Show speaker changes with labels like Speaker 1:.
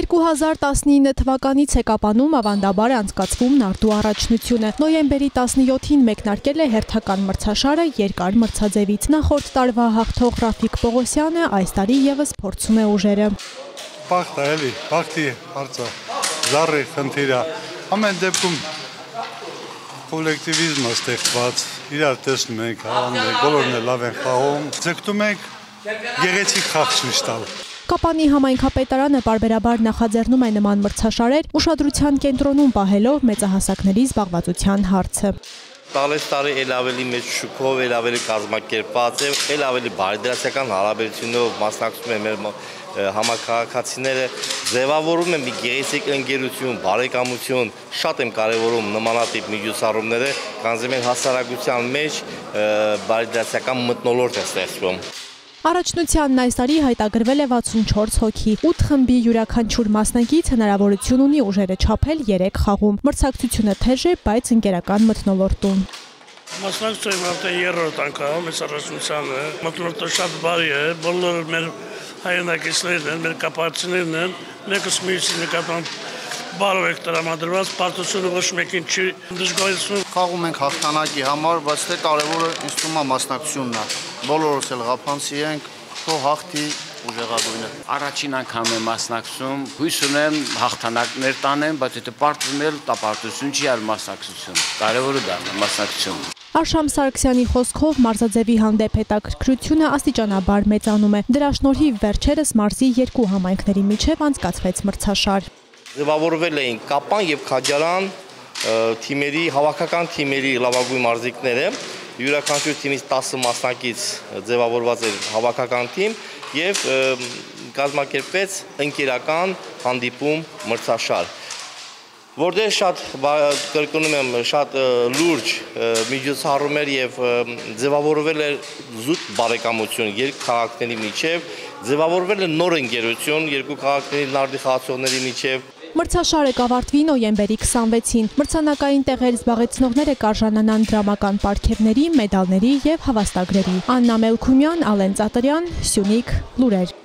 Speaker 1: 2019 թվականից է Կապանում ավանդաբար անցկացվում նարդու առաջնությունը։ Նոյեմբերի 17-ին մեկնարկել է հերթական մրցաշարը երկար մրցաձևից։ Նախորդ տարվա հաղթող Ռաֆիկ Պողոսյանը այս տարի եւս փորձում է ուժերը։
Speaker 2: Բախտ է էլի, բախտի հարցը, զառի խնդիրը։ Ամեն դեպքում կոլեկտիվիզմը ստեղծված, իրար տեսնում ենք, հավանում ենք, բոլորն էլ լավ են խաղում, ձգտում ենք գեղեցիկ խաղ ցույց տալ։
Speaker 1: Կապանի համայնքապետարանը պարբերաբար նախաձեռնում է նման մրցաշարեր, ուշադրության կենտրոնում պահելով մեծահասակների զբաղվածության հարցը։
Speaker 3: Տարի էլ ավելի մեծ շուկով, էլ ավելի կազմակերպված է, էլ ավելի բարեդրացիական հարաբերությունով մասնակցում են մեր համակարգացիները, ձևավորում են մի գեղեցիկ ընկերություն, բարեկամություն, շատ եմ կարևորում նմանատիպ միջոցառումները, քանզի մեր հասարակության մեջ բարեդրացիական մթնոլորտ է ստեղծվում։
Speaker 1: Առաջնությանն այս տարի հայտագրվել է 64 հոգի, 8 խմբի յուրաքանչյուր մասնակից հնարավորություն ունի ուժերը չափել 3 խաղում։ Մրցակցությունը թեժ է, բայց ընկերական մթնոլորտում։
Speaker 4: Մասնակցում եմ արդեն 3-րդ անգամ այս առաջնությանը, մթնոլորտը շատ բարի է, բոլոր մեր հայրենակիցներն են, մեր կապացիներն են, մեկս մյուսի նկատմամբ բարով եք տրամադրված, պարտությունը ոչ մեկին չի դժգոհեցնում։
Speaker 5: Խաղում ենք հաղթանակի համար, բայց թե կարևորը ինձ թվում է մասնակցությունն է։ Բոլորս էլ ղափանցի ենք, թող հաղթի ուժեղագույնը։
Speaker 6: Առաջին անգամ եմ մասնակցում, հույս ունեմ հաղթանակներ տանեմ, բայց եթե պարտվում էլ տապարտություն չի, այլ մասնակցություն։ Կարևորը դա է մասնակցությունը։
Speaker 1: Արշամ Սարգսյանի խոսքով մարզաձևի հանդեպ հետաքրքրությունը աստիճանաբար մեծանում է։ Դրա շնորհիվ վերջերս մարզի 2 համայնքների միջև անցկացվեց մրցաշար։
Speaker 3: Ձևավորվել էին Կապան եւ Քաջարան թիմերի, հավաքական թիմերի լավագույն մարզիկները, յուրաքանչյուր թիմից 10 մասնակից ձևավորված էր հավաքական թիմ եւ կազմակերպվեց ընկերական հանդիպում մրցաշար, որտեղ շատ կրկնում եմ շատ լուրջ միջոցառում էր եւ ձևավորվել էր զուտ բարեկամություն երկու քաղաքների միջև, ձևավորվել է նոր ընկերություն երկու քաղաքների նարդի խաղացողների միջև։
Speaker 1: Մրցաշարը կավարտվի նոյեմբերի 26-ին։ Մրցանակային տեղեր զբաղեցնողները կարժանանան դրամական պարգևների, մեդալների եւ հավաստագրերի։ Աննա Մելքումյան, Ալեն Ծատրյան, Սյունիք լուրեր։